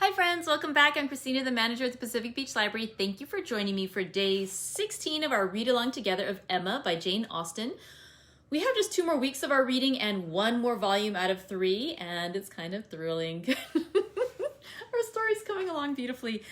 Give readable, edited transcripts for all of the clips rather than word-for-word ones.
Hi friends, welcome back. I'm Christina, the manager at the Pacific Beach Library. Thank you for joining me for day 16 of our Read Along Together of Emma by Jane Austen. We have just 2 more weeks of our reading and 1 more volume out of 3, and it's kind of thrilling. Our story's coming along beautifully.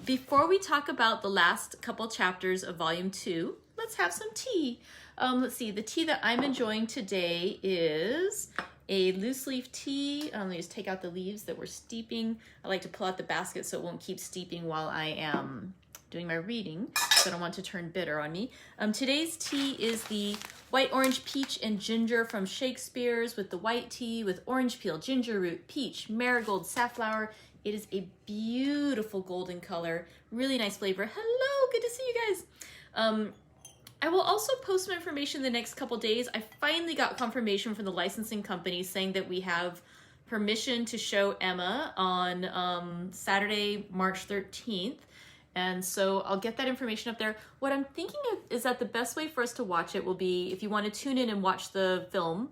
Before we talk about the last couple chapters of volume 2, let's have some tea. Let's see, the tea that I'm enjoying today is a loose leaf tea. Let me just take out the leaves that we're steeping. I like to pull out the basket so it won't keep steeping while I am doing my reading, so I don't want to turn bitter on me. Today's tea is the white orange peach and ginger from Shakespeare's with the white tea with orange peel, ginger root, peach, marigold, safflower. It is a beautiful golden color, really nice flavor. Hello, good to see you guys. I will also post some information the next couple days. I finally got confirmation from the licensing company saying that we have permission to show Emma on Saturday, March 13th. And so I'll get that information up there. What I'm thinking of is that the best way for us to watch it will be if you want to tune in and watch the film.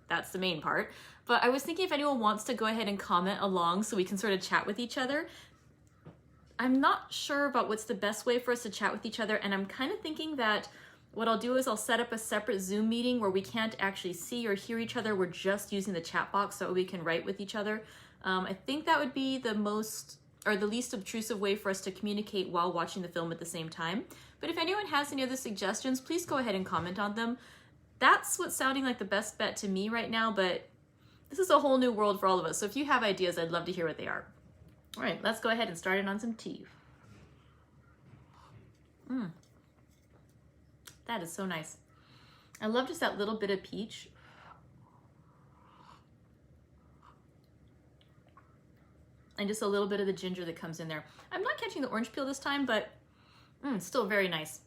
That's the main part. But I was thinking if anyone wants to go ahead and comment along so we can sort of chat with each other. I'm not sure about what's the best way for us to chat with each other, and I'm kind of thinking that what I'll do is I'll set up a separate Zoom meeting where we can't actually see or hear each other. We're just using the chat box so we can write with each other. I think that would be the most or the least obtrusive way for us to communicate while watching the film at the same time. But if anyone has any other suggestions, please go ahead and comment on them. That's what's sounding like the best bet to me right now, but this is a whole new world for all of us. So if you have ideas, I'd love to hear what they are. All right, let's go ahead and start it on some tea. That is so nice. I love just that little bit of peach. And just a little bit of the ginger that comes in there. I'm not catching the orange peel this time, but still very nice.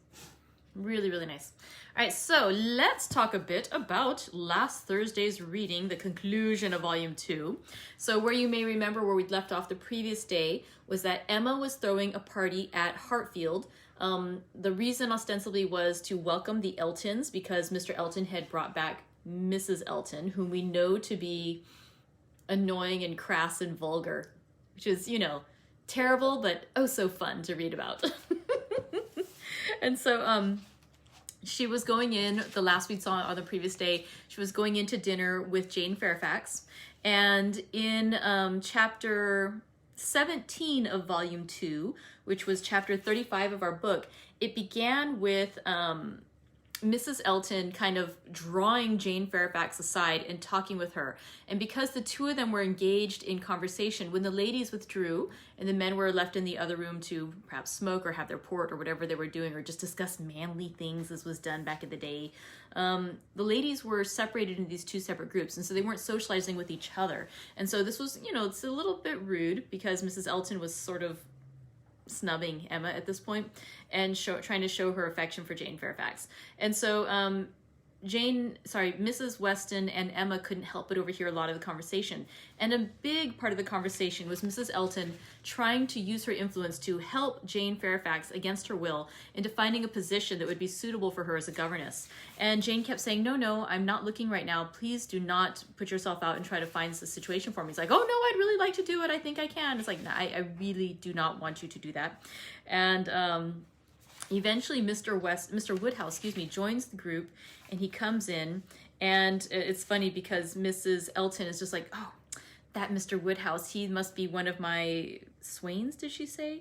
Really, really nice. All right, so let's talk a bit about last Thursday's reading, the conclusion of volume 2. So where you may remember where we'd left off the previous day was that Emma was throwing a party at Hartfield. The reason ostensibly was to welcome the Eltons because Mr. Elton had brought back Mrs. Elton, whom we know to be annoying and crass and vulgar, which is, you know, terrible, but oh so fun to read about. And so she was going in, the last we saw on the previous day, she was going into dinner with Jane Fairfax. And in chapter 17 of volume 2, which was chapter 35 of our book, it began with Mrs. Elton kind of drawing Jane Fairfax aside and talking with her. And because the two of them were engaged in conversation, when the ladies withdrew and the men were left in the other room to perhaps smoke or have their port or whatever they were doing, or just discuss manly things as was done back in the day, the ladies were separated into these 2 separate groups, and so they weren't socializing with each other. And so this was, you know, it's a little bit rude because Mrs. Elton was sort of snubbing Emma at this point and trying to show her affection for Jane Fairfax. And so Mrs. Weston and Emma couldn't help but overhear a lot of the conversation. And a big part of the conversation was Mrs. Elton trying to use her influence to help Jane Fairfax against her will into finding a position that would be suitable for her as a governess. And Jane kept saying, no, I'm not looking right now. Please do not put yourself out and try to find this situation for me. He's like, oh no, I'd really like to do it. I think I can. It's like, no, I really do not want you to do that. And eventually Mr. Woodhouse, joins the group, and he comes in, and it's funny because Mrs. Elton is just like, oh, that Mr. Woodhouse, he must be one of my swains, did she say?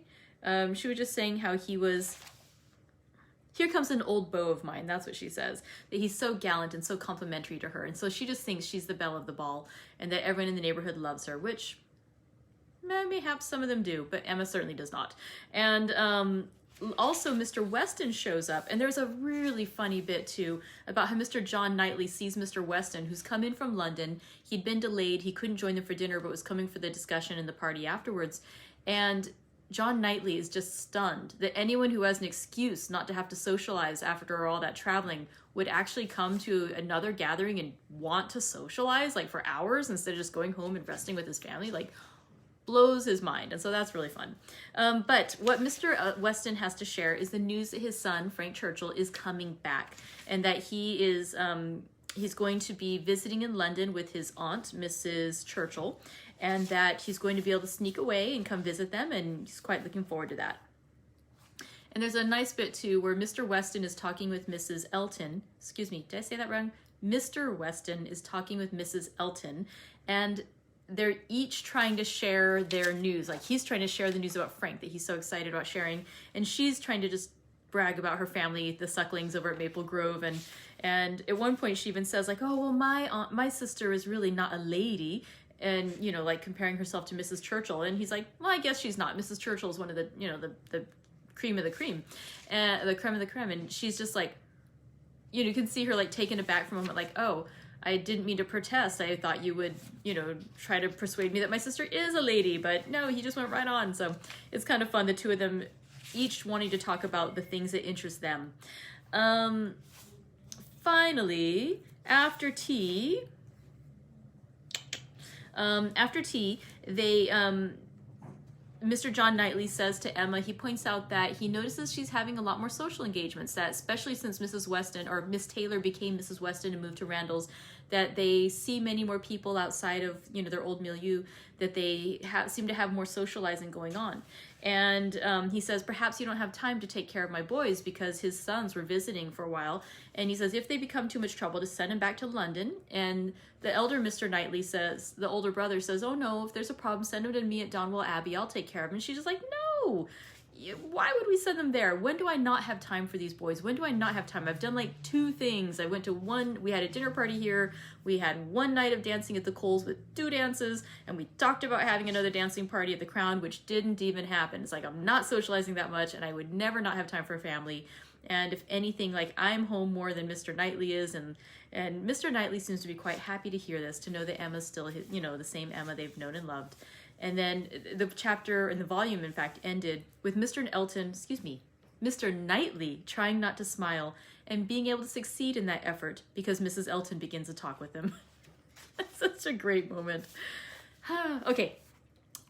She was just saying how he was, here comes an old beau of mine, that's what she says, that he's so gallant and so complimentary to her, and so she just thinks she's the belle of the ball, and that everyone in the neighborhood loves her, which mayhaps some of them do, but Emma certainly does not. And also Mr. Weston shows up, and there's a really funny bit too about how Mr. John Knightley sees Mr. Weston, who's come in from London. He'd been delayed, he couldn't join them for dinner, but was coming for the discussion and the party afterwards. And John Knightley is just stunned that anyone who has an excuse not to have to socialize after all that traveling would actually come to another gathering and want to socialize like for hours instead of just going home and resting with his family. Like, blows his mind, and so that's really fun. But what Mr. Weston has to share is the news that his son, Frank Churchill, is coming back, and that he is he's going to be visiting in London with his aunt, Mrs. Churchill, and that he's going to be able to sneak away and come visit them, and he's quite looking forward to that. And there's a nice bit too where Mr. Weston is talking with Mrs. Elton. Excuse me, did I say that wrong? Mr. Weston is talking with Mrs. Elton, and they're each trying to share their news. Like, he's trying to share the news about Frank that he's so excited about sharing, and she's trying to just brag about her family, the Sucklings over at Maple Grove, and at one point she even says, like, oh, well, my sister is really not a lady, and, you know, like comparing herself to Mrs. Churchill, and he's like, well, I guess she's not. Mrs. Churchill is one of the, you know, the cream of the cream, and the creme of the creme, and she's just like, you know, you can see her like taken aback for a moment, like, oh, I didn't mean to protest. I thought you would, you know, try to persuade me that my sister is a lady, but no, he just went right on. So it's kind of fun, the two of them each wanting to talk about the things that interest them. Finally, after tea, they, Mr. John Knightley says to Emma, he points out that he notices she's having a lot more social engagements, that especially since Mrs. Weston, or Miss Taylor became Mrs. Weston and moved to Randall's, that they see many more people outside of, you know, their old milieu, that they seem to have more socializing going on. And he says, perhaps you don't have time to take care of my boys, because his sons were visiting for a while. And he says, if they become too much trouble, to send him back to London. And the elder Mr. Knightley says, the older brother says, oh no, if there's a problem, send him to me at Donwell Abbey. I'll take care of him. And she's just like, no, why would we send them there? When do I not have time for these boys? When do I not have time? I've done like 2 things. I went to we had a dinner party here. We had one night of dancing at the Coles with 2 dances, and we talked about having another dancing party at the Crown, which didn't even happen. It's like, I'm not socializing that much, and I would never not have time for a family. And if anything, like, I'm home more than Mr. Knightley is, and Mr. Knightley seems to be quite happy to hear this, to know that Emma's still, you know, the same Emma they've known and loved. And then the chapter and the volume, in fact, ended with Mr. Knightley trying not to smile and being able to succeed in that effort because Mrs. Elton begins to talk with him. That's such a great moment. Okay,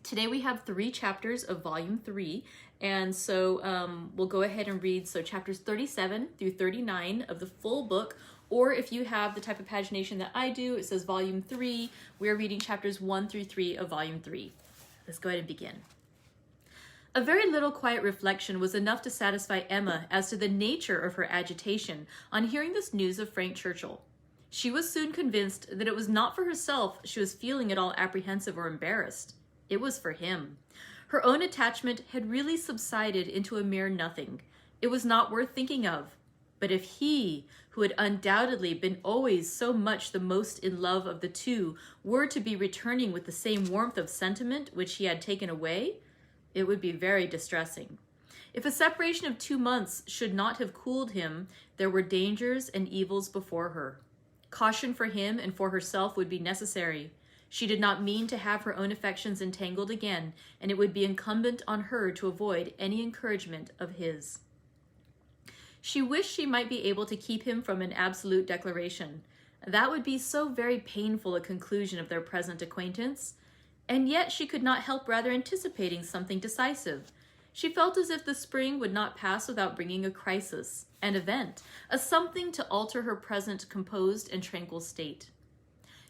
today we have 3 chapters of volume 3. And so we'll go ahead and read chapters 37 through 39 of the full book. Or if you have the type of pagination that I do, it says volume 3. We're reading chapters 1 through 3 of volume 3. Let's go ahead and begin. A very little quiet reflection was enough to satisfy Emma as to the nature of her agitation on hearing this news of Frank Churchill. She was soon convinced that it was not for herself she was feeling at all apprehensive or embarrassed. It was for him. Her own attachment had really subsided into a mere nothing. It was not worth thinking of. But if he, who had undoubtedly been always so much the most in love of the two, were to be returning with the same warmth of sentiment which he had taken away, it would be very distressing. If a separation of 2 months should not have cooled him, there were dangers and evils before her. Caution for him and for herself would be necessary. She did not mean to have her own affections entangled again, and it would be incumbent on her to avoid any encouragement of his. She wished she might be able to keep him from an absolute declaration. That would be so very painful a conclusion of their present acquaintance. And yet she could not help rather anticipating something decisive. She felt as if the spring would not pass without bringing a crisis, an event, a something to alter her present composed and tranquil state.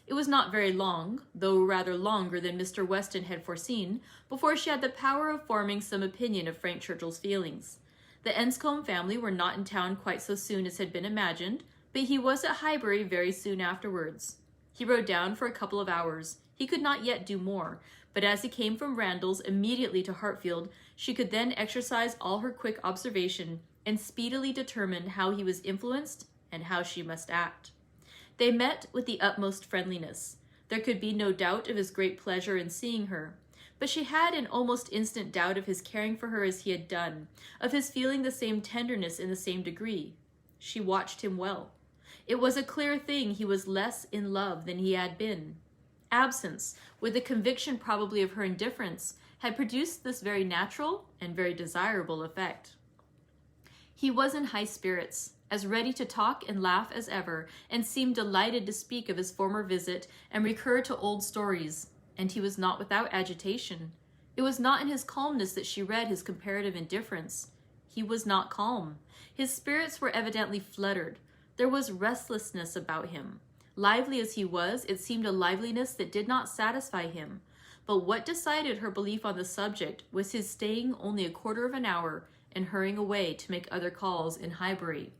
It was not very long, though rather longer than Mr. Weston had foreseen, before she had the power of forming some opinion of Frank Churchill's feelings. The Enscombe family were not in town quite so soon as had been imagined, but he was at Highbury very soon afterwards. He rode down for a couple of hours. He could not yet do more, but as he came from Randall's immediately to Hartfield, she could then exercise all her quick observation and speedily determine how he was influenced and how she must act. They met with the utmost friendliness. There could be no doubt of his great pleasure in seeing her, but she had an almost instant doubt of his caring for her as he had done, of his feeling the same tenderness in the same degree. She watched him well. It was a clear thing he was less in love than he had been. Absence, with the conviction probably of her indifference, had produced this very natural and very desirable effect. He was in high spirits, as ready to talk and laugh as ever, and seemed delighted to speak of his former visit and recur to old stories. And he was not without agitation. It was not in his calmness that she read his comparative indifference. He was not calm. His spirits were evidently fluttered. There was restlessness about him. Lively as he was, it seemed a liveliness that did not satisfy him. but what decided her belief on the subject was his staying only a quarter of an hour and hurrying away to make other calls in Highbury.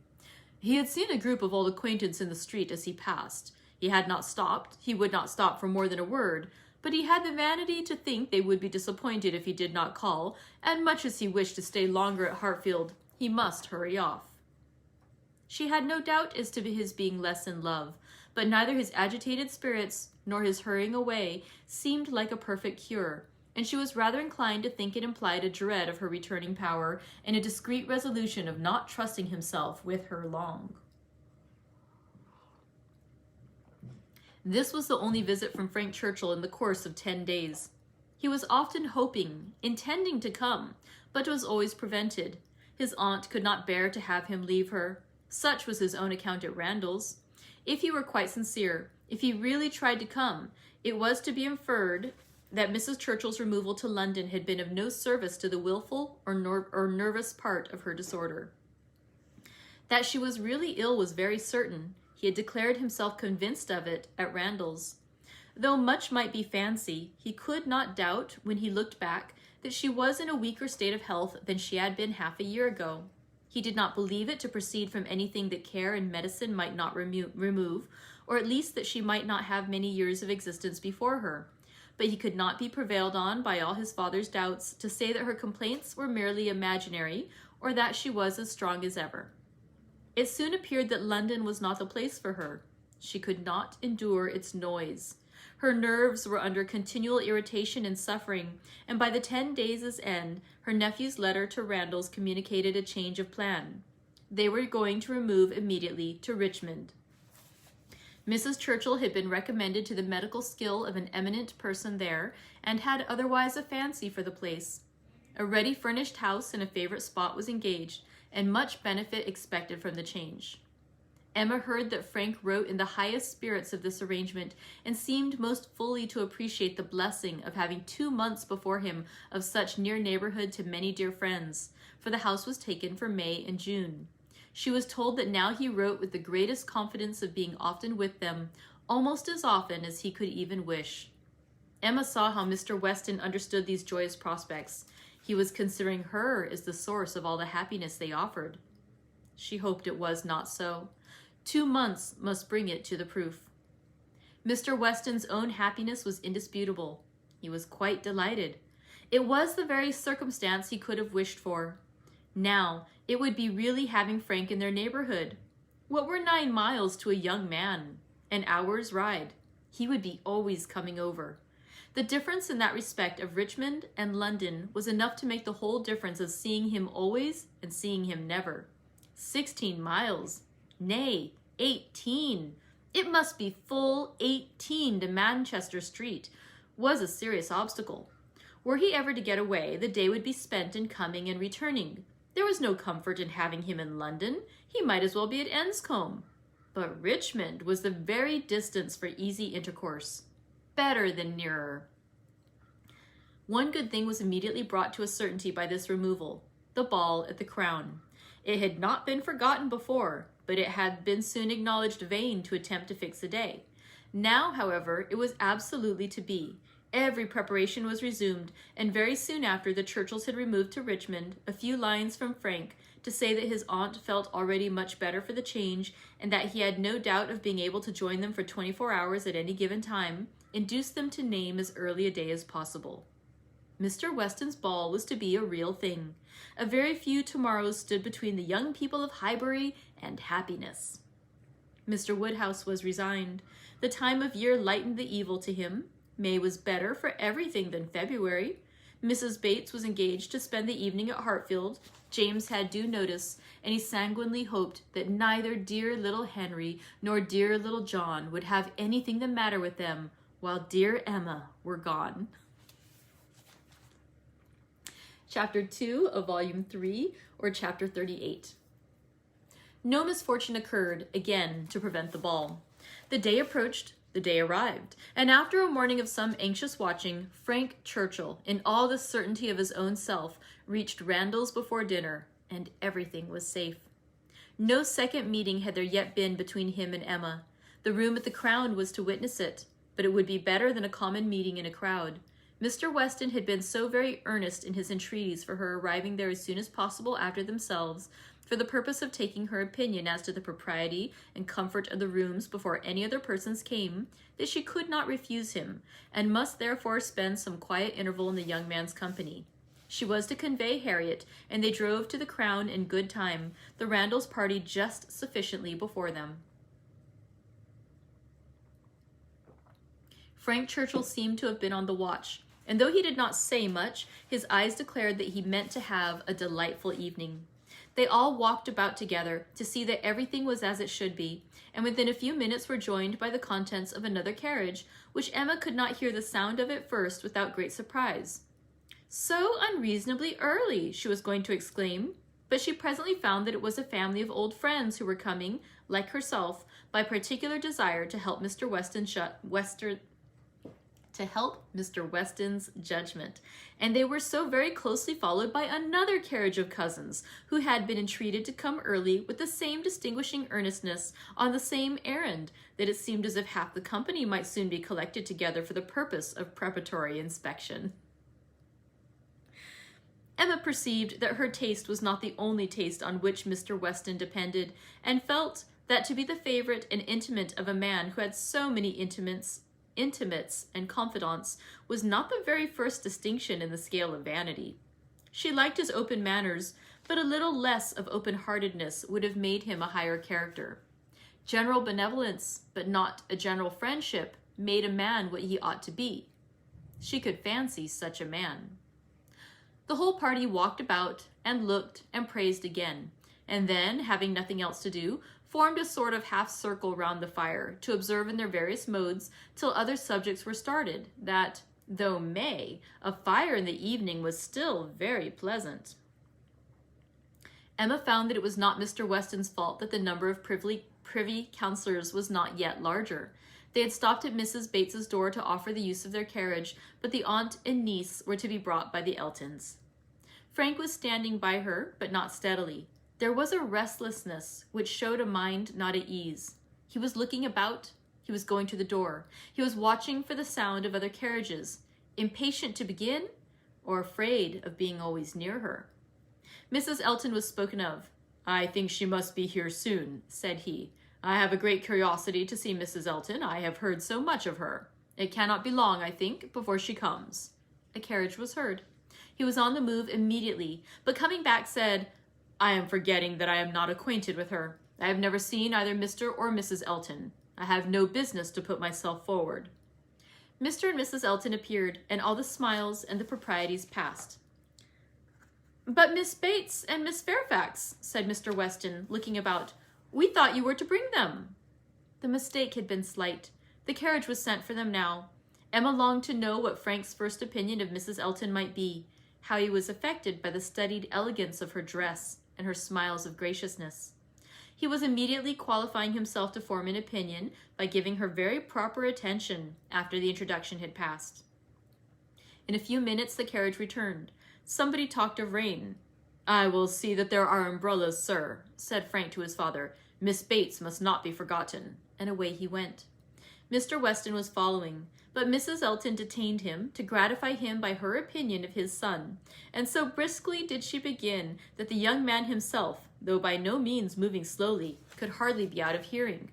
He had seen a group of old acquaintance in the street as he passed. He had not stopped. He would not stop for more than a word, but he had the vanity to think they would be disappointed if he did not call, and much as he wished to stay longer at Hartfield, he must hurry off. She had no doubt as to his being less in love, but neither his agitated spirits nor his hurrying away seemed like a perfect cure, and she was rather inclined to think it implied a dread of her returning power and a discreet resolution of not trusting himself with her long. This was the only visit from Frank Churchill in the course of 10 days. He was often hoping, intending to come, but was always prevented. His aunt could not bear to have him leave her. Such was his own account at Randalls. If he were quite sincere, if he really tried to come, it was to be inferred that Mrs. Churchill's removal to London had been of no service to the wilful or nervous part of her disorder. That she was really ill was very certain. He had declared himself convinced of it at Randalls. Though much might be fancy, he could not doubt, when he looked back, that she was in a weaker state of health than she had been half a year ago. He did not believe it to proceed from anything that care and medicine might not remove, or at least that she might not have many years of existence before her. But he could not be prevailed on by all his father's doubts to say that her complaints were merely imaginary, or that she was as strong as ever. It soon appeared that London was not the place for her. She could not endure its noise. Her nerves were under continual irritation and suffering, and by the 10 days' end, her nephew's letter to Randalls communicated a change of plan. They were going to remove immediately to Richmond. Mrs. Churchill had been recommended to the medical skill of an eminent person there, and had otherwise a fancy for the place. A ready furnished house in a favorite spot was engaged, and much benefit expected from the change. Emma heard that Frank wrote in the highest spirits of this arrangement, and seemed most fully to appreciate the blessing of having 2 months before him of such near neighborhood to many dear friends, for the house was taken for May and June. She was told that now he wrote with the greatest confidence of being often with them, almost as often as he could even wish. Emma saw how Mr. Weston understood these joyous prospects. He was considering her as the source of all the happiness they offered. She hoped it was not so. 2 months must bring it to the proof. Mr. Weston's own happiness was indisputable. He was quite delighted. It was the very circumstance he could have wished for. Now, it would be really having Frank in their neighborhood. What were 9 miles to a young man? An hour's ride. He would be always coming over. The difference in that respect of Richmond and London was enough to make the whole difference of seeing him always and seeing him never. 16 miles. Nay, 18. It must be full 18 to Manchester Street, was a serious obstacle. Were he ever to get away, the day would be spent in coming and returning. There was no comfort in having him in London. He might as well be at Enscombe. But Richmond was the very distance for easy intercourse. Better than nearer. One good thing was immediately brought to a certainty by this removal, the ball at the Crown. It had not been forgotten before, but it had been soon acknowledged vain to attempt to fix a day. Now, however, it was absolutely to be. Every preparation was resumed, and very soon after the Churchills had removed to Richmond, a few lines from Frank to say that his aunt felt already much better for the change, and that he had no doubt of being able to join them for 24 hours at any given time, induced them to name as early a day as possible. Mr. Weston's ball was to be a real thing. A very few tomorrows stood between the young people of Highbury and happiness. Mr. Woodhouse was resigned. The time of year lightened the evil to him. May was better for everything than February. Mrs. Bates was engaged to spend the evening at Hartfield. James had due notice, and he sanguinely hoped that neither dear little Henry nor dear little John would have anything the matter with them while dear Emma were gone. Chapter 2 of Volume 3, or Chapter 38. No misfortune occurred, again, to prevent the ball. The day approached, the day arrived, and after a morning of some anxious watching, Frank Churchill, in all the certainty of his own self, reached Randalls before dinner, and everything was safe. No second meeting had there yet been between him and Emma. The room at the Crown was to witness it, but it would be better than a common meeting in a crowd. Mr. Weston had been so very earnest in his entreaties for her arriving there as soon as possible after themselves, for the purpose of taking her opinion as to the propriety and comfort of the rooms before any other persons came, that she could not refuse him, and must therefore spend some quiet interval in the young man's company. She was to convey Harriet, and they drove to the Crown in good time, the Randalls' party just sufficiently before them. Frank Churchill seemed to have been on the watch, and though he did not say much, his eyes declared that he meant to have a delightful evening. They all walked about together to see that everything was as it should be, and within a few minutes were joined by the contents of another carriage, which Emma could not hear the sound of at first without great surprise. "So unreasonably early," she was going to exclaim, but she presently found that it was a family of old friends who were coming, like herself, by particular desire to help Mr. Weston's judgment, and they were so very closely followed by another carriage of cousins, who had been entreated to come early with the same distinguishing earnestness on the same errand, that it seemed as if half the company might soon be collected together for the purpose of preparatory inspection. Emma perceived that her taste was not the only taste on which Mr. Weston depended, and felt that to be the favorite and intimate of a man who had so many intimates and confidants was not the very first distinction in the scale of vanity. She liked his open manners, but a little less of open-heartedness would have made him a higher character. General benevolence, but not a general friendship, made a man what he ought to be. She could fancy such a man. The whole party walked about and looked and praised again, and then, having nothing else to do, formed a sort of half-circle round the fire, to observe in their various modes till other subjects were started, that, though May, a fire in the evening was still very pleasant. Emma found that it was not Mr. Weston's fault that the number of privy councillors was not yet larger. They had stopped at Mrs. Bates's door to offer the use of their carriage, but the aunt and niece were to be brought by the Eltons. Frank was standing by her, but not steadily. There was a restlessness which showed a mind not at ease. He was looking about, he was going to the door, he was watching for the sound of other carriages, impatient to begin, or afraid of being always near her. Mrs. Elton was spoken of. "I think she must be here soon," said he. "I have a great curiosity to see Mrs. Elton. I have heard so much of her. It cannot be long, I think, before she comes." A carriage was heard. He was on the move immediately, but coming back said, "I am forgetting that I am not acquainted with her. I have never seen either Mr. or Mrs. Elton. I have no business to put myself forward." Mr. and Mrs. Elton appeared, and all the smiles and the proprieties passed. "But Miss Bates and Miss Fairfax," said Mr. Weston, looking about, "we thought you were to bring them." The mistake had been slight. The carriage was sent for them now. Emma longed to know what Frank's first opinion of Mrs. Elton might be, how he was affected by the studied elegance of her dress and her smiles of graciousness. He was immediately qualifying himself to form an opinion by giving her very proper attention after the introduction had passed. In a few minutes the carriage returned. Somebody talked of rain. "I will see that there are umbrellas, sir," said Frank to his father. "Miss Bates must not be forgotten," and away he went. Mr. Weston was following, but Mrs. Elton detained him to gratify him by her opinion of his son, and so briskly did she begin that the young man himself, though by no means moving slowly, could hardly be out of hearing.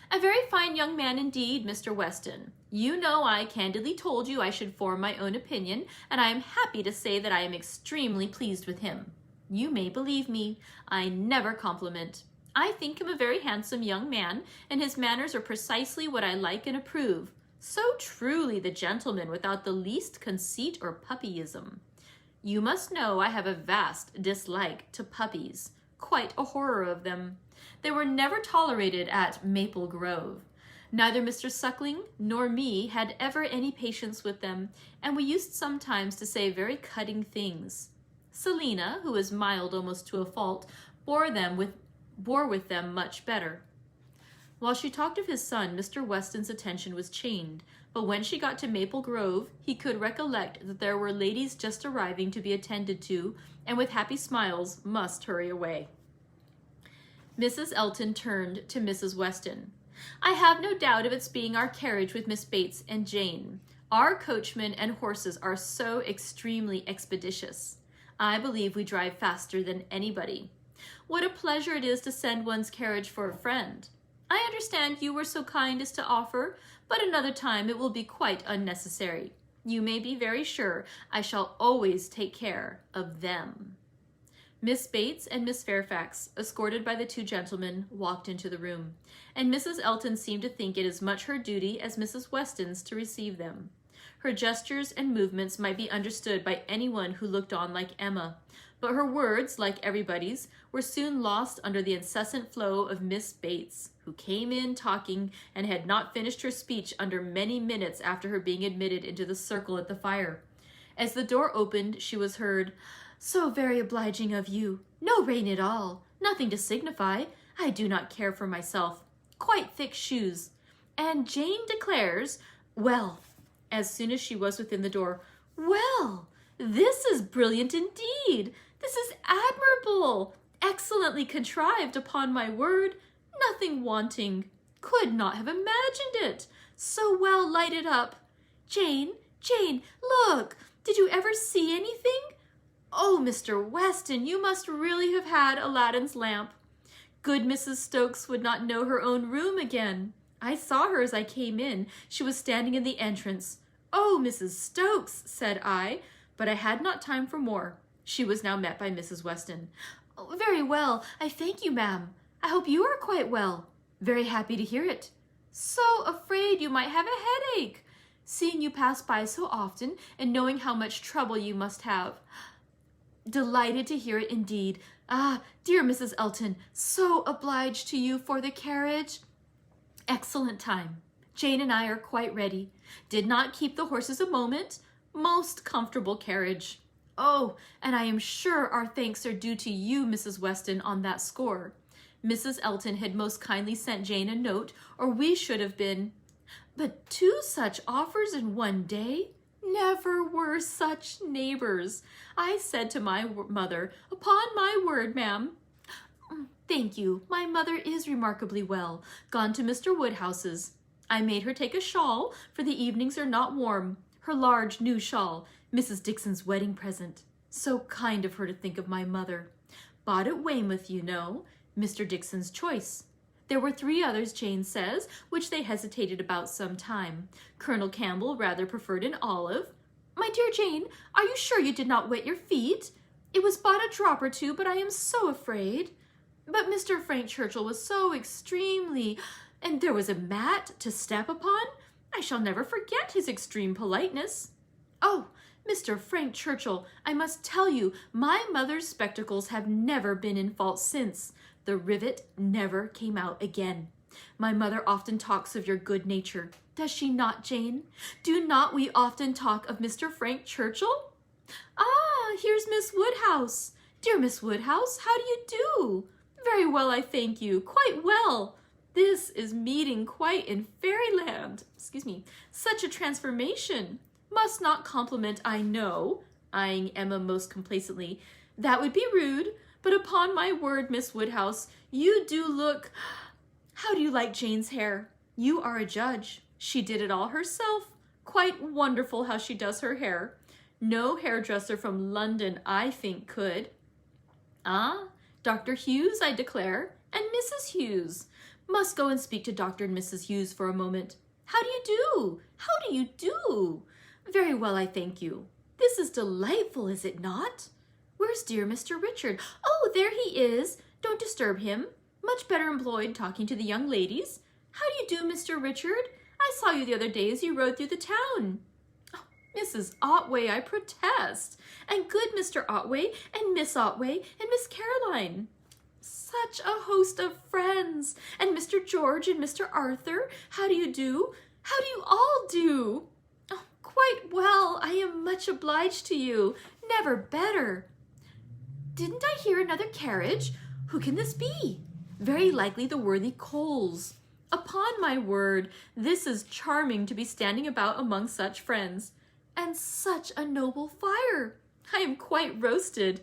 "A very fine young man indeed, Mr. Weston. You know I candidly told you I should form my own opinion, and I am happy to say that I am extremely pleased with him. You may believe me, I never compliment. I think him a very handsome young man, and his manners are precisely what I like and approve. So truly the gentleman without the least conceit or puppyism. You must know I have a vast dislike to puppies, quite a horror of them. They were never tolerated at Maple Grove. Neither Mr. Suckling nor me had ever any patience with them, and we used sometimes to say very cutting things. Selina, who was mild almost to a fault, bore with them much better." While she talked of his son, Mr. Weston's attention was chained, but when she got to Maple Grove, he could recollect that there were ladies just arriving to be attended to, and with happy smiles must hurry away. Mrs. Elton turned to Mrs. Weston. "I have no doubt of its being our carriage with Miss Bates and Jane. Our coachmen and horses are so extremely expeditious. I believe we drive faster than anybody. What a pleasure it is to send one's carriage for a friend. I understand you were so kind as to offer, but another time it will be quite unnecessary. You may be very sure I shall always take care of them." Miss Bates and Miss Fairfax, escorted by the two gentlemen, walked into the room, and Mrs. Elton seemed to think it as much her duty as Mrs. Weston's to receive them. Her gestures and movements might be understood by anyone who looked on like Emma, but her words, like everybody's, were soon lost under the incessant flow of Miss Bates, who came in talking and had not finished her speech under many minutes after her being admitted into the circle at the fire. As the door opened, she was heard, "So very obliging of you. No rain at all. Nothing to signify. I do not care for myself. Quite thick shoes. And Jane declares, well," as soon as she was within the door, "well, this is brilliant indeed. This is admirable. Excellently contrived, upon my word. Nothing wanting. Could not have imagined it. So well lighted up. Jane, Jane, look. Did you ever see anything? Oh, Mr. Weston, you must really have had Aladdin's lamp. Good Mrs. Stokes would not know her own room again. I saw her as I came in. She was standing in the entrance. 'Oh, Mrs. Stokes,' said I, but I had not time for more. She was now met by Mrs. Weston. 'Oh, very well, I thank you, ma'am. I hope you are quite well. Very happy to hear it. So afraid you might have a headache. Seeing you pass by so often and knowing how much trouble you must have. Delighted to hear it indeed. Ah, dear Mrs. Elton, so obliged to you for the carriage. Excellent time. Jane and I are quite ready. Did not keep the horses a moment. Most comfortable carriage. Oh, and I am sure our thanks are due to you, Mrs. Weston, on that score. Mrs. Elton had most kindly sent Jane a note, or we should have been. But 2 such offers in one day? Never were such neighbors. I said to my mother, 'Upon my word, ma'am.' 'Thank you. My mother is remarkably well. Gone to Mr. Woodhouse's. I made her take a shawl, for the evenings are not warm. Her large new shawl, Mrs. Dixon's wedding present. So kind of her to think of my mother. Bought at Weymouth, you know. Mr. Dixon's choice. There were 3 others, Jane says, which they hesitated about some time. Colonel Campbell rather preferred an olive. My dear Jane, are you sure you did not wet your feet? It was but a drop or 2, but I am so afraid. But Mr. Frank Churchill was so extremely... And there was a mat to step upon. I shall never forget his extreme politeness. Oh, Mr. Frank Churchill, I must tell you, my mother's spectacles have never been in fault since. The rivet never came out again. My mother often talks of your good nature. Does she not, Jane? Do not we often talk of Mr. Frank Churchill? Ah, here's Miss Woodhouse. Dear Miss Woodhouse, how do you do? Very well, I thank you. Quite well. This is meeting quite in fairyland. Such a transformation. Must not compliment, I know, eyeing Emma most complacently. That would be rude, but upon my word, Miss Woodhouse, you do look... How do you like Jane's hair? You are a judge. She did it all herself. Quite wonderful how she does her hair. No hairdresser from London, I think, could. Ah, Dr. Hughes, I declare, and Mrs. Hughes. Must go and speak to Dr. and Mrs. Hughes for a moment. How do you do? How do you do? Very well, I thank you. This is delightful, is it not? Where's dear Mr. Richard? Oh, there he is. Don't disturb him. Much better employed talking to the young ladies. How do you do, Mr. Richard? I saw you the other day as you rode through the town. Oh, Mrs. Otway, I protest. And good Mr. Otway, and Miss Otway, and Miss Caroline. Such a host of friends. And Mr. George and Mr. Arthur, how do you do? How do you all do? Oh, quite well. I am much obliged to you. Never better. Didn't I hear another carriage? Who can this be? Very likely the worthy Coles. Upon my word, this is charming to be standing about among such friends. And such a noble fire. I am quite roasted.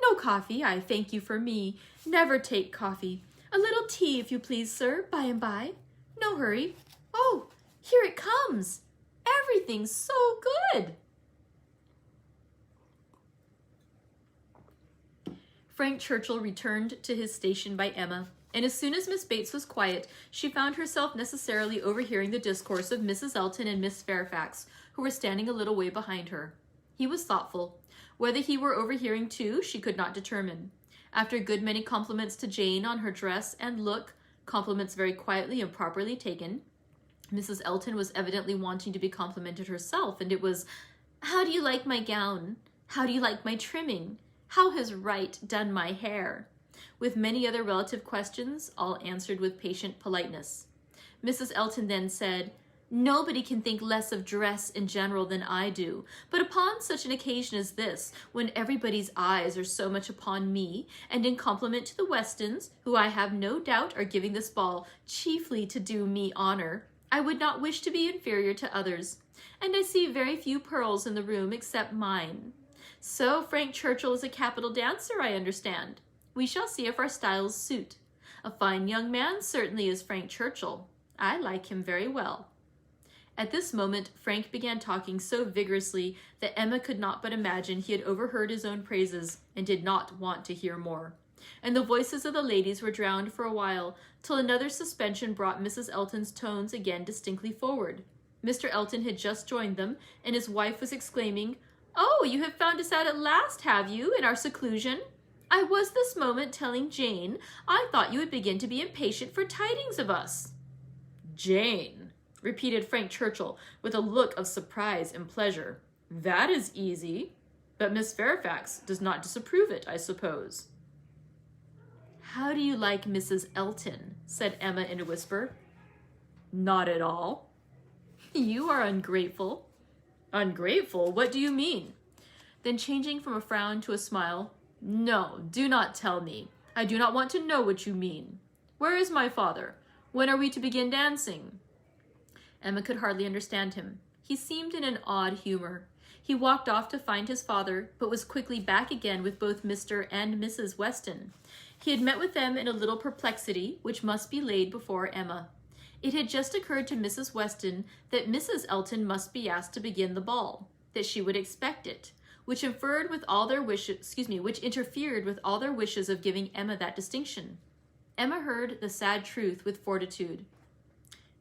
No coffee, I thank you for me. Never take coffee. A little tea, if you please, sir, by and by. No hurry. Oh, here it comes. Everything's so good. Frank Churchill returned to his station by Emma, and as soon as Miss Bates was quiet, she found herself necessarily overhearing the discourse of Mrs. Elton and Miss Fairfax, who were standing a little way behind her. He was thoughtful. Whether he were overhearing too, she could not determine. After a good many compliments to Jane on her dress and look, compliments very quietly and properly taken, Mrs. Elton was evidently wanting to be complimented herself, and it was, "How do you like my gown? How do you like my trimming? How has Wright done my hair?" With many other relative questions, all answered with patient politeness. Mrs. Elton then said, "Nobody can think less of dress in general than I do, but upon such an occasion as this, when everybody's eyes are so much upon me, and in compliment to the Westons, who I have no doubt are giving this ball chiefly to do me honor, I would not wish to be inferior to others, and I see very few pearls in the room except mine. So Frank Churchill is a capital dancer, I understand. We shall see if our styles suit. A fine young man certainly is Frank Churchill. I like him very well." At this moment, Frank began talking so vigorously that Emma could not but imagine he had overheard his own praises and did not want to hear more. And the voices of the ladies were drowned for a while, till another suspension brought Mrs. Elton's tones again distinctly forward. Mr. Elton had just joined them, and his wife was exclaiming, "Oh, you have found us out at last, have you, in our seclusion? I was this moment telling Jane I thought you would begin to be impatient for tidings of us." "Jane," repeated Frank Churchill with a look of surprise and pleasure. "That is easy. But Miss Fairfax does not disapprove it, I suppose." "How do you like Mrs. Elton?" said Emma in a whisper. "Not at all." "You are ungrateful." "Ungrateful? What do you mean?" Then changing from a frown to a smile, "No, do not tell me. I do not want to know what you mean. Where is my father? When are we to begin dancing?" Emma could hardly understand him. He seemed in an odd humor. He walked off to find his father, but was quickly back again with both Mr. and Mrs. Weston. He had met with them in a little perplexity, which must be laid before Emma. It had just occurred to Mrs. Weston that Mrs. Elton must be asked to begin the ball, that she would expect it, which interfered with all their wishes of giving Emma that distinction. Emma heard the sad truth with fortitude.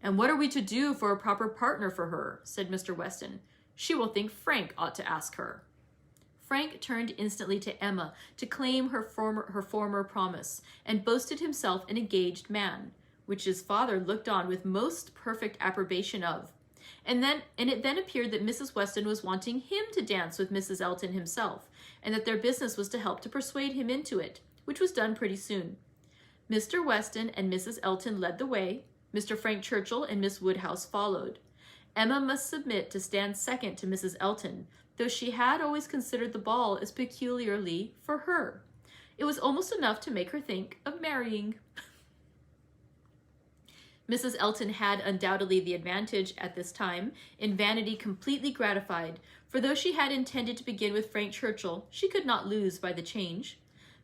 "And what are we to do for a proper partner for her?" said Mr. Weston. "She will think Frank ought to ask her." Frank turned instantly to Emma to claim her former promise, and boasted himself an engaged man, which his father looked on with most perfect approbation of. And it then appeared that Mrs. Weston was wanting him to dance with Mrs. Elton himself, and that their business was to help to persuade him into it, which was done pretty soon. Mr. Weston and Mrs. Elton led the way. Mr. Frank Churchill and Miss Woodhouse followed. Emma must submit to stand second to Mrs. Elton, though she had always considered the ball as peculiarly for her. It was almost enough to make her think of marrying. Mrs. Elton had undoubtedly the advantage at this time, in vanity completely gratified, for though she had intended to begin with Frank Churchill, she could not lose by the change.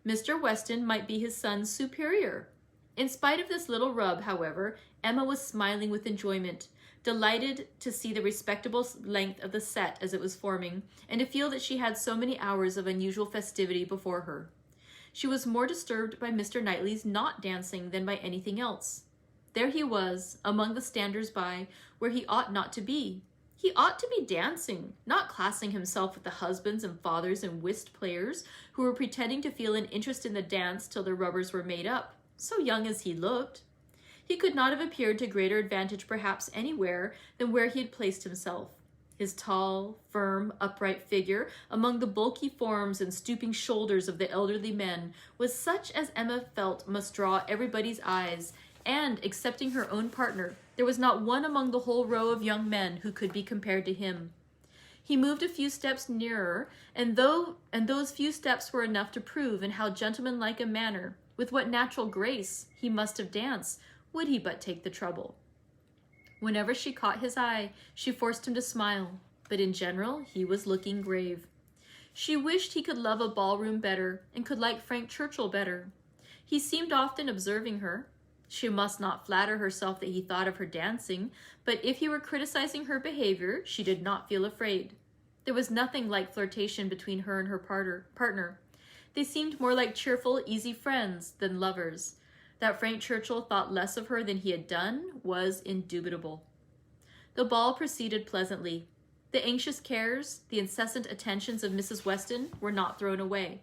Mr. Weston might be his son's superior. In spite of this little rub, however, Emma was smiling with enjoyment, delighted to see the respectable length of the set as it was forming, and to feel that she had so many hours of unusual festivity before her. She was more disturbed by Mr. Knightley's not dancing than by anything else. There he was, among the standers-by, where he ought not to be. He ought to be dancing, not classing himself with the husbands and fathers and whist players who were pretending to feel an interest in the dance till their rubbers were made up, so young as he looked. He could not have appeared to greater advantage perhaps anywhere than where he had placed himself. His tall, firm, upright figure among the bulky forms and stooping shoulders of the elderly men was such as Emma felt must draw everybody's eyes, and, excepting her own partner, there was not one among the whole row of young men who could be compared to him. He moved a few steps nearer, and those few steps were enough to prove in how gentlemanlike a manner, with what natural grace, he must have danced, would he but take the trouble. Whenever she caught his eye, she forced him to smile, but in general he was looking grave. She wished he could love a ballroom better, and could like Frank Churchill better. He seemed often observing her. She must not flatter herself that he thought of her dancing, but if he were criticizing her behavior, she did not feel afraid. There was nothing like flirtation between her and her partner. They seemed more like cheerful, easy friends than lovers. That Frank Churchill thought less of her than he had done was indubitable. The ball proceeded pleasantly. The anxious cares, the incessant attentions of Mrs. Weston were not thrown away.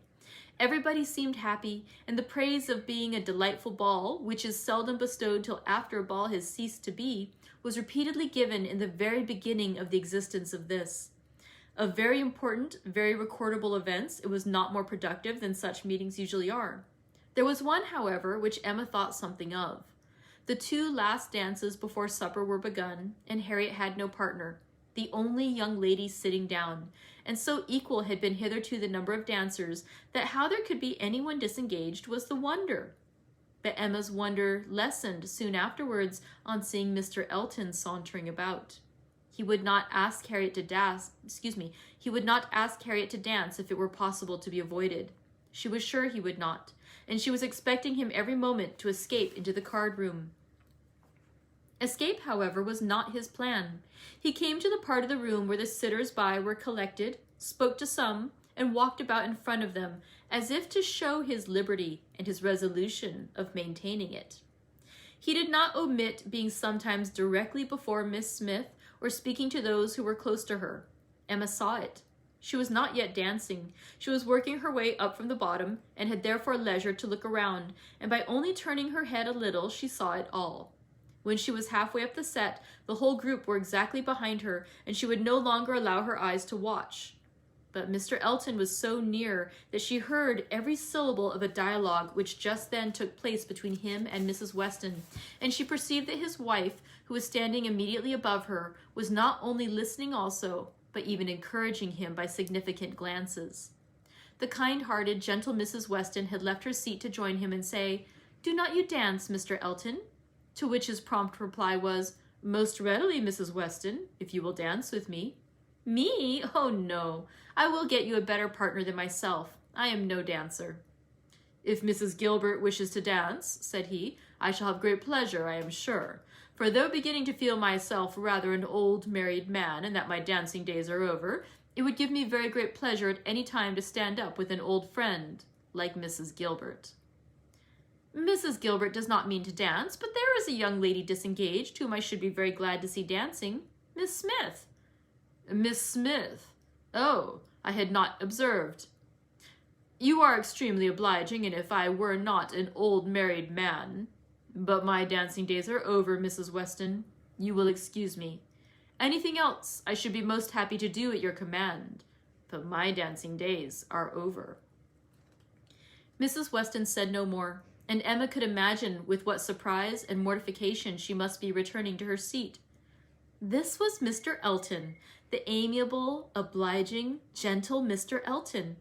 Everybody seemed happy, and the praise of being a delightful ball, which is seldom bestowed till after a ball has ceased to be, was repeatedly given in the very beginning of the existence of this. Of very important, very recordable events, it was not more productive than such meetings usually are. There was one, however, which Emma thought something of. The 2 last dances before supper were begun, and Harriet had no partner, the only young lady sitting down, and so equal had been hitherto the number of dancers that how there could be anyone disengaged was the wonder. But Emma's wonder lessened soon afterwards on seeing Mr. Elton sauntering about. He would not ask Harriet to dance. He would not ask Harriet to dance if it were possible to be avoided. She was sure he would not, and she was expecting him every moment to escape into the card room. Escape, however, was not his plan. He came to the part of the room where the sitters-by were collected, spoke to some, and walked about in front of them, as if to show his liberty and his resolution of maintaining it. He did not omit being sometimes directly before Miss Smith or speaking to those who were close to her. Emma saw it. She was not yet dancing. She was working her way up from the bottom, and had therefore leisure to look around, and by only turning her head a little she saw it all. When she was halfway up the set, the whole group were exactly behind her, and she would no longer allow her eyes to watch. But Mr. Elton was so near that she heard every syllable of a dialogue which just then took place between him and Mrs. Weston, and she perceived that his wife, who was standing immediately above her, was not only listening also, but even encouraging him by significant glances. The kind-hearted, gentle Mrs. Weston had left her seat to join him and say, "Do not you dance, Mr. Elton?" To which his prompt reply was, "Most readily, Mrs. Weston, if you will dance with me." "Me? Oh, no. I will get you a better partner than myself. I am no dancer." "If Mrs. Gilbert wishes to dance," said he, "I shall have great pleasure, I am sure. For though beginning to feel myself rather an old married man, and that my dancing days are over, it would give me very great pleasure at any time to stand up with an old friend, like Mrs. Gilbert." "Mrs. Gilbert does not mean to dance, but there is a young lady disengaged whom I should be very glad to see dancing. Miss Smith." "Miss Smith? Oh, I had not observed." "You are extremely obliging, and if I were not an old married man... But my dancing days are over, Mrs. Weston. You will excuse me. Anything else I should be most happy to do at your command, but my dancing days are over." Mrs. Weston said no more, and Emma could imagine with what surprise and mortification she must be returning to her seat. This was Mr. Elton, the amiable, obliging, gentle Mr. Elton.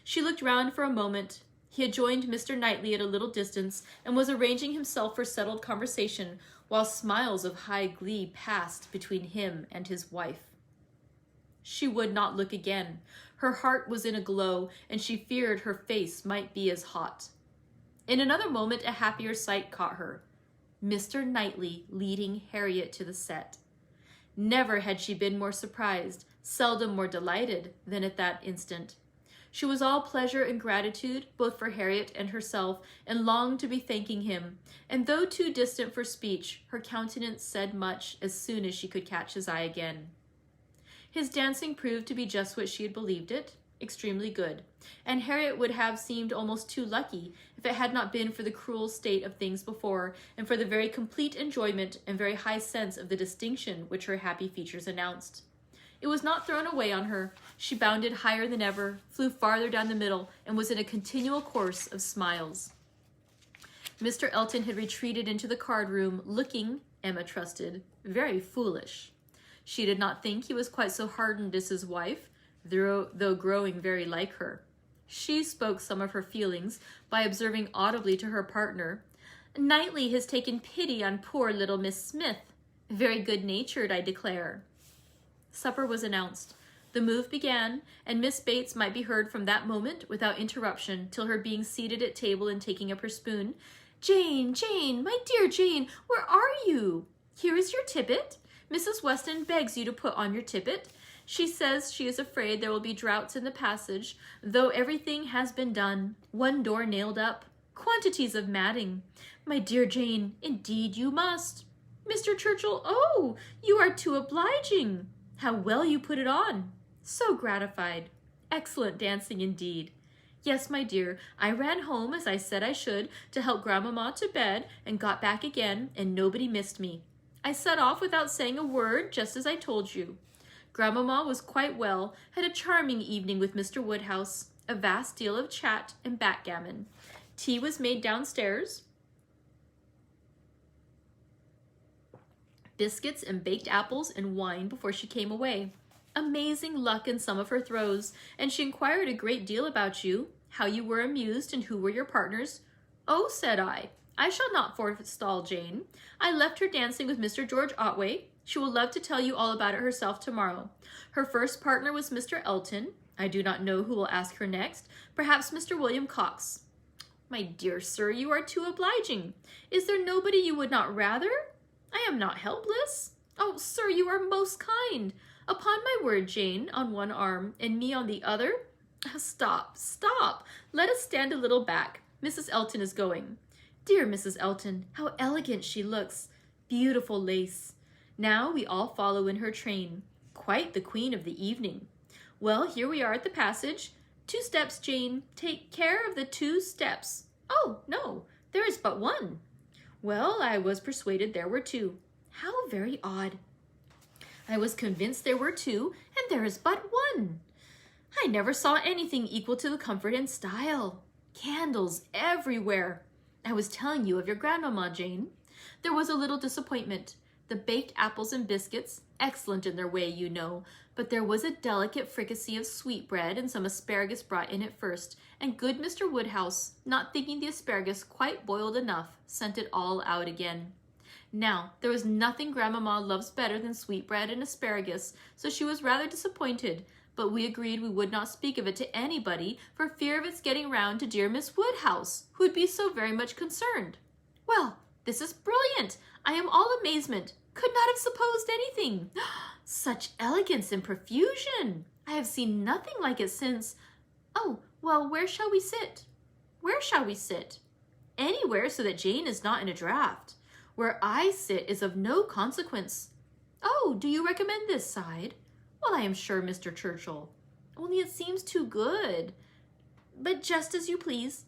She looked round for a moment. He had joined Mr. Knightley at a little distance, and was arranging himself for settled conversation, while smiles of high glee passed between him and his wife. She would not look again. Her heart was in a glow, and she feared her face might be as hot. In another moment a happier sight caught her. Mr. Knightley leading Harriet to the set. Never had she been more surprised, seldom more delighted, than at that instant. She was all pleasure and gratitude, both for Harriet and herself, and longed to be thanking him, and though too distant for speech, her countenance said much as soon as she could catch his eye again. His dancing proved to be just what she had believed it, extremely good, and Harriet would have seemed almost too lucky if it had not been for the cruel state of things before, and for the very complete enjoyment and very high sense of the distinction which her happy features announced. It was not thrown away on her. She bounded higher than ever, flew farther down the middle, and was in a continual course of smiles. Mr. Elton had retreated into the card-room, looking, Emma trusted, very foolish. She did not think he was quite so hardened as his wife, though growing very like her. She spoke some of her feelings by observing audibly to her partner, "Knightley has taken pity on poor little Miss Smith. Very good-natured, I declare." Supper was announced. The move began, and Miss Bates might be heard from that moment without interruption till her being seated at table and taking up her spoon, Jane, Jane, my dear Jane, where are you? Here is your tippet. Mrs. Weston begs you to put on your tippet. She says she is afraid there will be draughts in the passage, though everything has been done. One door nailed up. Quantities of matting. My dear Jane, indeed you must. Mr. Churchill, oh, you are too obliging. How well you put it on. So gratified. Excellent dancing indeed. Yes, my dear, I ran home as I said I should to help Grandmama to bed and got back again, and nobody missed me. I set off without saying a word, just as I told you. Grandmama was quite well, had a charming evening with Mr. Woodhouse, a vast deal of chat and backgammon. Tea was made downstairs. Biscuits and baked apples and wine before she came away. Amazing luck in some of her throws, and she inquired a great deal about you, how you were amused and who were your partners. Oh, said I shall not forestall Jane. I left her dancing with Mr. George Otway. She will love to tell you all about it herself tomorrow. Her first partner was Mr. Elton. I do not know who will ask her next. Perhaps Mr. William Cox. My dear sir, you are too obliging. Is there nobody you would not rather? I am not helpless. Oh, sir, you are most kind. Upon my word, Jane, on one arm, and me on the other. Stop, stop. Let us stand a little back. Mrs. Elton is going. Dear Mrs. Elton, how elegant she looks. Beautiful lace. Now we all follow in her train. Quite the queen of the evening. Well, here we are at the passage. 2 steps, Jane. Take care of the 2 steps. Oh, no, there is but 1. Well, I was persuaded there were 2. How very odd. I was convinced there were 2, and there is but 1. I never saw anything equal to the comfort and style. Candles everywhere. I was telling you of your grandmama, Jane. There was a little disappointment. The baked apples and biscuits, excellent in their way, you know, but there was a delicate fricassee of sweetbread and some asparagus brought in at first, and good Mr. Woodhouse, not thinking the asparagus quite boiled enough, sent it all out again. Now, there was nothing Grandmama loves better than sweetbread and asparagus, so she was rather disappointed, but we agreed we would not speak of it to anybody for fear of its getting round to dear Miss Woodhouse, who would be so very much concerned. Well, this is brilliant. I am all amazement. Could not have supposed anything. Such elegance and profusion. I have seen nothing like it since. Oh, well, where shall we sit? Where shall we sit? Anywhere so that Jane is not in a draught. Where I sit is of no consequence. Oh, do you recommend this side? Well, I am sure, Mr. Churchill. Only it seems too good. But just as you please.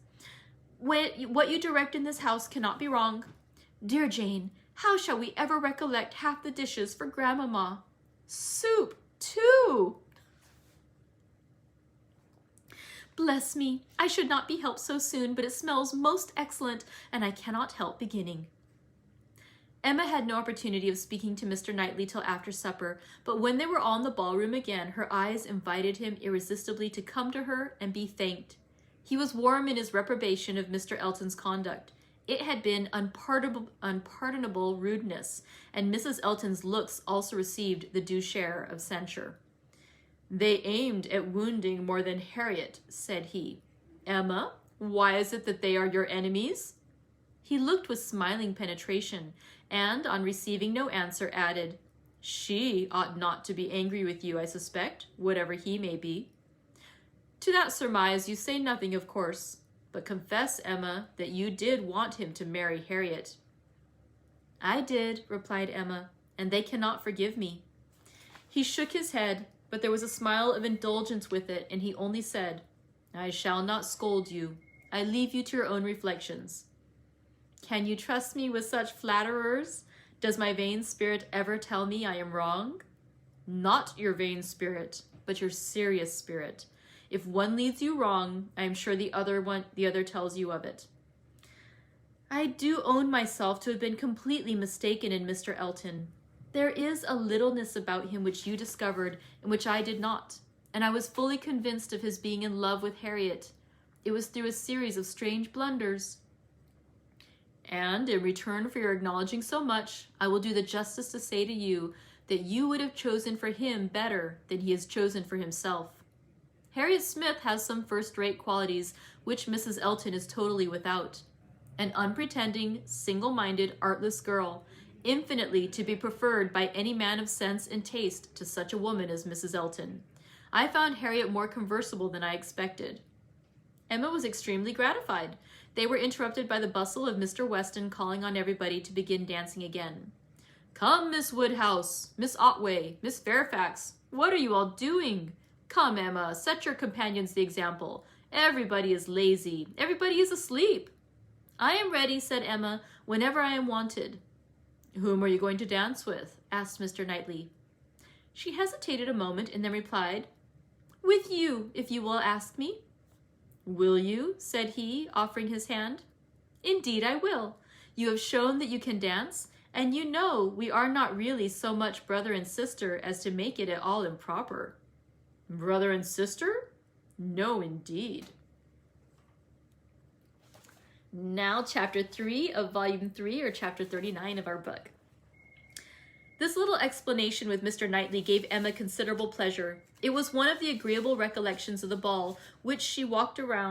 What you direct in this house cannot be wrong. Dear Jane, how shall we ever recollect half the dishes for Grandmama? Soup, too! Bless me, I should not be helped so soon, but it smells most excellent, and I cannot help beginning. Emma had no opportunity of speaking to Mr. Knightley till after supper, but when they were all in the ballroom again, her eyes invited him irresistibly to come to her and be thanked. He was warm in his reprobation of Mr. Elton's conduct. It had been unpardonable rudeness, and Mrs. Elton's looks also received the due share of censure. They aimed at wounding more than Harriet, said he. Emma, why is it that they are your enemies? He looked with smiling penetration, and, on receiving no answer, added, She ought not to be angry with you, I suspect, whatever he may be. To that surmise you say nothing, of course, but confess, Emma, that you did want him to marry Harriet. I did, replied Emma, and they cannot forgive me. He shook his head, but there was a smile of indulgence with it, and he only said, I shall not scold you. I leave you to your own reflections. Can you trust me with such flatterers? Does my vain spirit ever tell me I am wrong? Not your vain spirit, but your serious spirit. If one leads you wrong, I am sure the other tells you of it. I do own myself to have been completely mistaken in Mr. Elton. There is a littleness about him which you discovered and which I did not, and I was fully convinced of his being in love with Harriet. It was through a series of strange blunders. And in return for your acknowledging so much, I will do the justice to say to you that you would have chosen for him better than he has chosen for himself. Harriet Smith has some first-rate qualities which Mrs. Elton is totally without. An unpretending, single-minded, artless girl, infinitely to be preferred by any man of sense and taste to such a woman as Mrs. Elton. I found Harriet more conversable than I expected. Emma was extremely gratified. They were interrupted by the bustle of Mr. Weston calling on everybody to begin dancing again. "Come, Miss Woodhouse, Miss Otway, Miss Fairfax, what are you all doing? Come, Emma, set your companions the example. Everybody is lazy. Everybody is asleep." "I am ready," said Emma, "whenever I am wanted." "Whom are you going to dance with?" asked Mr. Knightley. She hesitated a moment and then replied, "With you, if you will ask me." "Will you?" said he, offering his hand. "Indeed I will. You have shown that you can dance, and you know we are not really so much brother and sister as to make it at all improper." "Brother and sister? No, indeed." Now, chapter 3 of volume 3, or chapter 39 of our book. This little explanation with Mr. Knightley gave Emma considerable pleasure. It was one of the agreeable recollections of the ball, which she walked about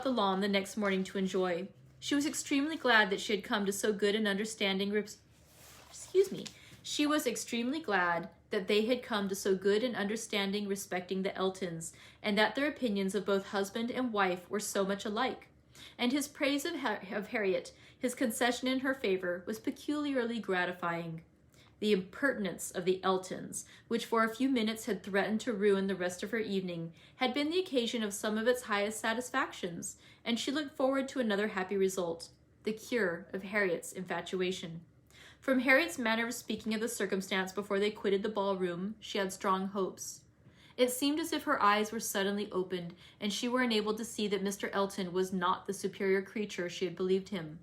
the lawn the next morning to enjoy. She was extremely glad that she had come to so good an understanding. She was extremely glad that they had come to so good an understanding respecting the Eltons, and that their opinions of both husband and wife were so much alike. And his praise of Harriet, his concession in her favor, was peculiarly gratifying. The impertinence of the Eltons, which for a few minutes had threatened to ruin the rest of her evening, had been the occasion of some of its highest satisfactions, and she looked forward to another happy result, the cure of Harriet's infatuation. From Harriet's manner of speaking of the circumstance before they quitted the ballroom, she had strong hopes. It seemed as if her eyes were suddenly opened, and she were enabled to see that Mr. Elton was not the superior creature she had believed him.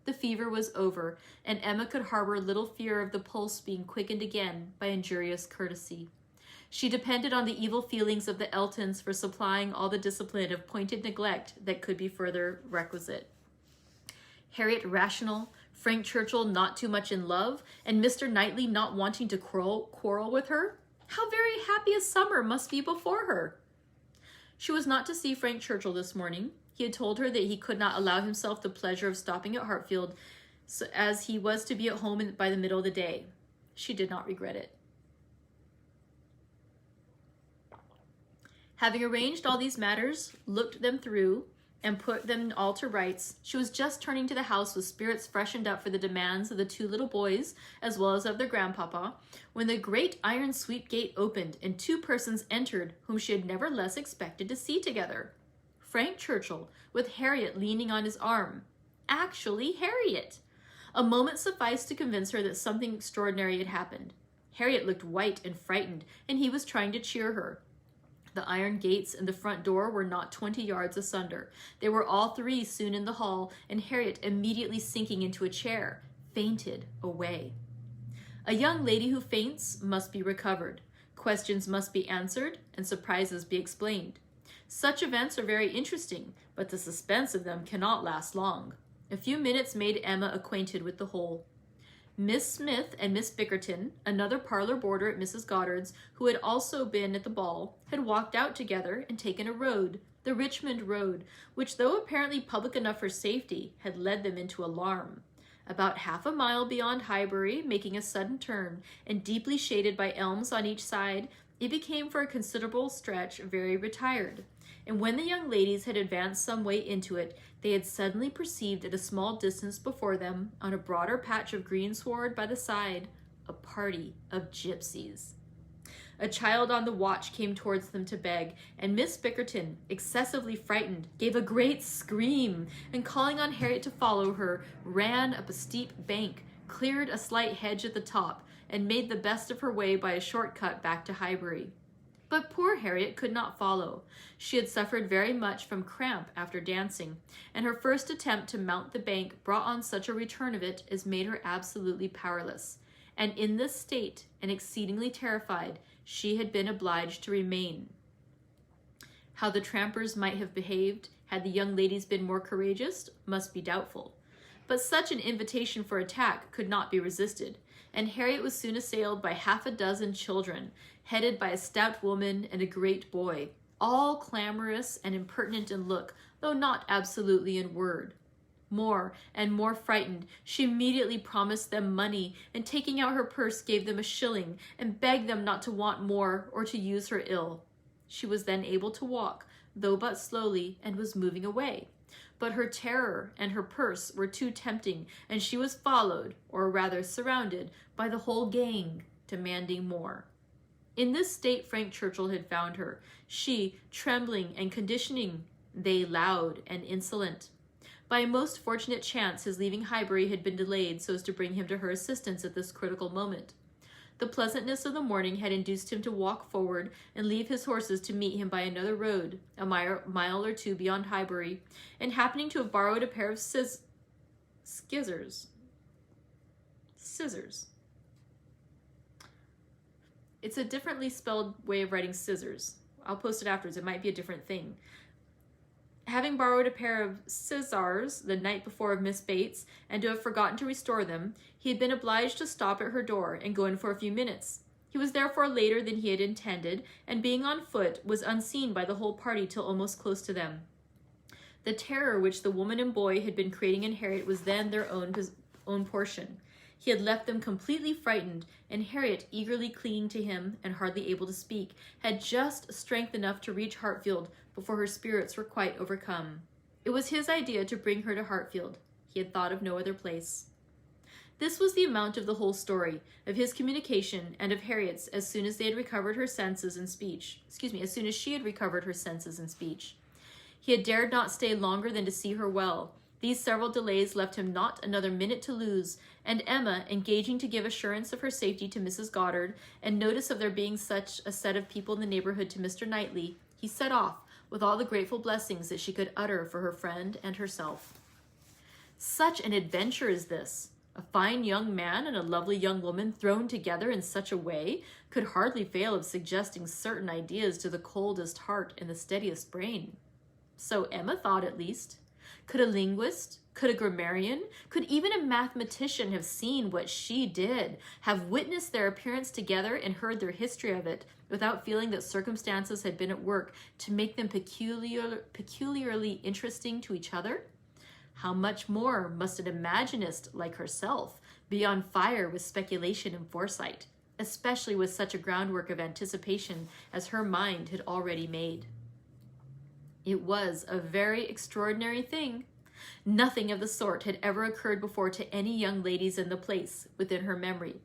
The fever was over, and Emma could harbor little fear of the pulse being quickened again by injurious courtesy. She depended on the evil feelings of the Eltons for supplying all the discipline of pointed neglect that could be further requisite. Harriet rational, Frank Churchill not too much in love, and Mr. Knightley not wanting to quarrel with her? How very happy a summer must be before her! She was not to see Frank Churchill this morning. He had told her that he could not allow himself the pleasure of stopping at Hartfield, as he was to be at home by the middle of the day. She did not regret it. Having arranged all these matters, looked them through, and put them all to rights, she was just turning to the house with spirits freshened up for the demands of the two little boys, as well as of their grandpapa, when the great iron sweep gate opened, and two persons entered whom she had never less expected to see together. Frank Churchill, with Harriet leaning on his arm. Actually Harriet! A moment sufficed to convince her that something extraordinary had happened. Harriet looked white and frightened, and he was trying to cheer her. The iron gates and the front door were not 20 yards asunder. They were all three soon in the hall, and Harriet, immediately sinking into a chair, fainted away. A young lady who faints must be recovered. Questions must be answered, and surprises be explained. Such events are very interesting, but the suspense of them cannot last long. A few minutes made Emma acquainted with the whole. Miss Smith and Miss Bickerton, another parlor boarder at Mrs. Goddard's, who had also been at the ball, had walked out together and taken a road, the Richmond Road, which, though apparently public enough for safety, had led them into alarm. About half a mile beyond Highbury, making a sudden turn, and deeply shaded by elms on each side, it became for a considerable stretch very retired. And when the young ladies had advanced some way into it, they had suddenly perceived at a small distance before them, on a broader patch of greensward by the side, a party of gypsies. A child on the watch came towards them to beg, and Miss Bickerton, excessively frightened, gave a great scream, and calling on Harriet to follow her, ran up a steep bank, cleared a slight hedge at the top, and made the best of her way by a short cut back to Highbury. But poor Harriet could not follow. She had suffered very much from cramp after dancing, and her first attempt to mount the bank brought on such a return of it as made her absolutely powerless. And in this state, and exceedingly terrified, she had been obliged to remain. How the trampers might have behaved, had the young ladies been more courageous, must be doubtful. But such an invitation for attack could not be resisted, and Harriet was soon assailed by half a dozen children, headed by a stout woman and a great boy, all clamorous and impertinent in look, though not absolutely in word. More and more frightened, she immediately promised them money, and taking out her purse gave them a shilling, and begged them not to want more or to use her ill. She was then able to walk, though but slowly, and was moving away. But her terror and her purse were too tempting, and she was followed, or rather surrounded, by the whole gang, demanding more. In this state Frank Churchill had found her, she trembling and conditioning, they loud and insolent. By a most fortunate chance, his leaving Highbury had been delayed so as to bring him to her assistance at this critical moment. The pleasantness of the morning had induced him to walk forward and leave his horses to meet him by another road, a mile or two beyond Highbury, and happening to have borrowed a pair of scissors. It's a differently spelled way of writing scissors. I'll post it afterwards. It might be a different thing. Having borrowed a pair of scissors the night before of Miss Bates, and to have forgotten to restore them, he had been obliged to stop at her door and go in for a few minutes. He was therefore later than he had intended, and being on foot, was unseen by the whole party till almost close to them. The terror which the woman and boy had been creating in Harriet was then their own portion. He had left them completely frightened, and Harriet, eagerly clinging to him and hardly able to speak, had just strength enough to reach Hartfield before her spirits were quite overcome. It was his idea to bring her to Hartfield. He had thought of no other place. This was the amount of the whole story, of his communication and of Harriet's as soon as they had recovered her senses and speech. As soon as she had recovered her senses and speech. He had dared not stay longer than to see her well. These several delays left him not another minute to lose, and Emma, engaging to give assurance of her safety to Mrs. Goddard, and notice of there being such a set of people in the neighborhood to Mr. Knightley, he set off, with all the grateful blessings that she could utter for her friend and herself. Such an adventure as this! A fine young man and a lovely young woman thrown together in such a way could hardly fail of suggesting certain ideas to the coldest heart and the steadiest brain. So Emma thought, at least. Could a linguist, could a grammarian, could even a mathematician have seen what she did, have witnessed their appearance together and heard their history of it, without feeling that circumstances had been at work to make them peculiarly interesting to each other? How much more must an imaginist like herself be on fire with speculation and foresight, especially with such a groundwork of anticipation as her mind had already made? It was a very extraordinary thing. Nothing of the sort had ever occurred before to any young ladies in the place within her memory.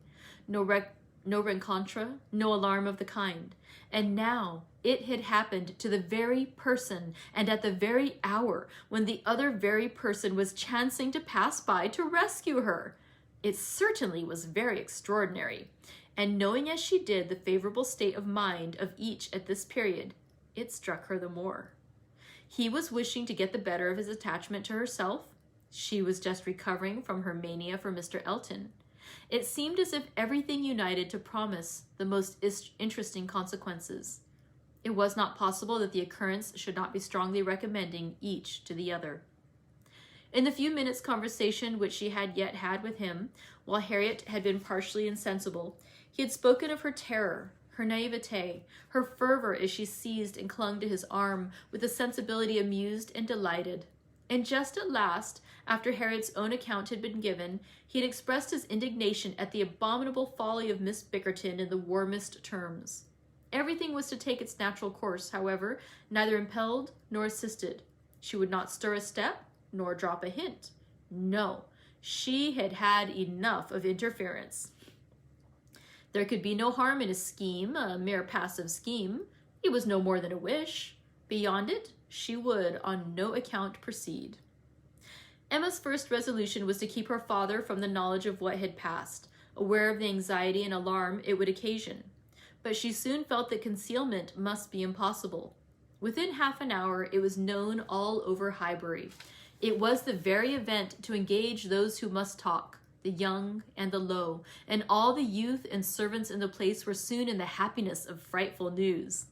No rencontre, no alarm of the kind. And now it had happened to the very person and at the very hour when the other very person was chancing to pass by to rescue her. It certainly was very extraordinary. And knowing as she did the favorable state of mind of each at this period, it struck her the more. He was wishing to get the better of his attachment to herself. She was just recovering from her mania for Mr. Elton. It seemed as if everything united to promise the most interesting consequences. It was not possible that the occurrence should not be strongly recommending each to the other. In the few minutes' conversation which she had yet had with him, while Harriet had been partially insensible, he had spoken of her terror, her naivete, her fervor as she seized and clung to his arm with a sensibility amused and delighted. And just at last, after Harriet's own account had been given, he had expressed his indignation at the abominable folly of Miss Bickerton in the warmest terms. Everything was to take its natural course, however, neither impelled nor assisted. She would not stir a step, nor drop a hint. No, she had had enough of interference. There could be no harm in a scheme, a mere passive scheme. It was no more than a wish. Beyond it, she would on no account proceed. Emma's first resolution was to keep her father from the knowledge of what had passed, aware of the anxiety and alarm it would occasion. But she soon felt that concealment must be impossible. Within half an hour, it was known all over Highbury. It was the very event to engage those who must talk, the young and the low, and all the youth and servants in the place were soon in the happiness of frightful news.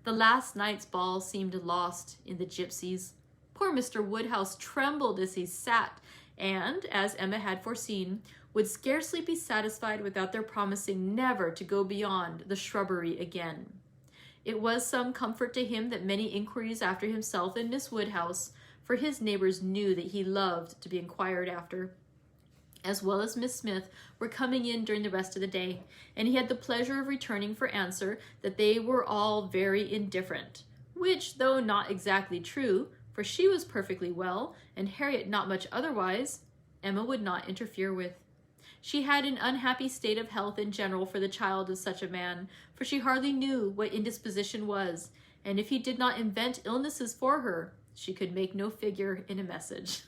The last night's ball seemed lost in the gypsies. Poor Mr. Woodhouse trembled as he sat, and, as Emma had foreseen, would scarcely be satisfied without their promising never to go beyond the shrubbery again. It was some comfort to him that many inquiries after himself and Miss Woodhouse, for his neighbors knew that he loved to be inquired after, as well as Miss Smith, were coming in during the rest of the day, and he had the pleasure of returning for answer that they were all very indifferent, which, though not exactly true, for she was perfectly well, and Harriet not much otherwise, Emma would not interfere with. She had an unhappy state of health in general for the child of such a man, for she hardly knew what indisposition was, and if he did not invent illnesses for her, she could make no figure in a message.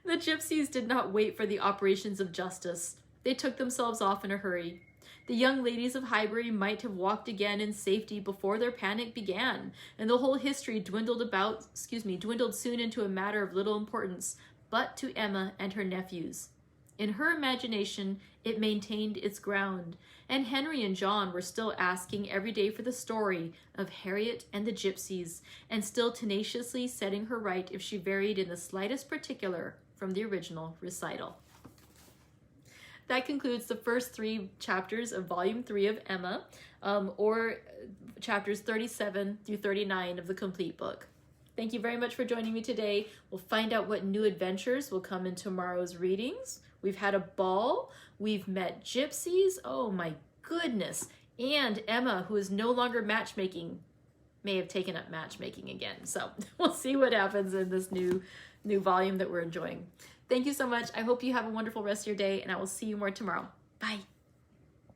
The gypsies did not wait for the operations of justice. They took themselves off in a hurry. The young ladies of Highbury might have walked again in safety before their panic began, and the whole history dwindled soon into a matter of little importance, but to Emma and her nephews. In her imagination, it maintained its ground, and Henry and John were still asking every day for the story of Harriet and the gypsies, and still tenaciously setting her right if she varied in the slightest particular from the original recital. That concludes the first 3 chapters of Volume 3 of Emma, or chapters 37 through 39 of the complete book. Thank you very much for joining me today. We'll find out what new adventures will come in tomorrow's readings. We've had a ball. We've met gypsies. Oh my goodness. And Emma, who is no longer matchmaking, may have taken up matchmaking again. So we'll see what happens in this new volume that we're enjoying. Thank you so much. I hope you have a wonderful rest of your day, and I will see you more tomorrow. Bye.